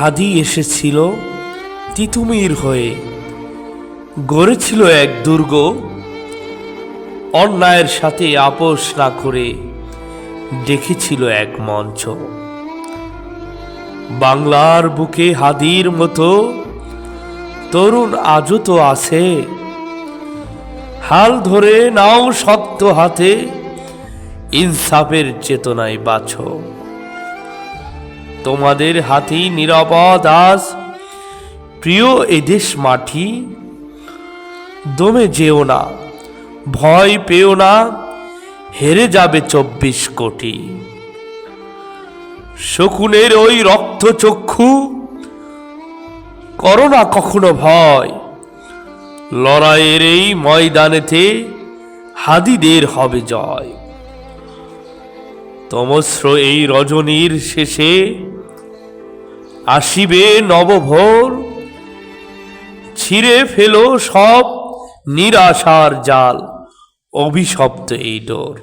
হাদি এসেছিল তিতুমির হয়ে, গড়েছিল এক দুর্গ, অন্যায়ের সাথে আপোষ না করে ডেকেছিল এক মঞ্চ। বাংলার বুকে হাদির মতো তরুণ আজও তো আছে, হাল ধরে নাও শক্ত হাতে, ইনসাফের চেতনায় বাছো। তোমাদের হাতি নিরাপদ আজ প্রিয় এদেশ মাটি, দমে যেও না, ভয় পেও না, হেরে যাবে 24 কোটি। শকুনের ওই রক্ত চক্ষু করো না কখনো ভয়, লড়াইয়ের এই ময়দানেতে হাদিদের হবে জয়। তমস্র এই রজনীর শেষে আসিবে নবভোর, ছিঁড়ে ফেলো সব নিরাশার জাল, অভিশপ্ত এই ডোর।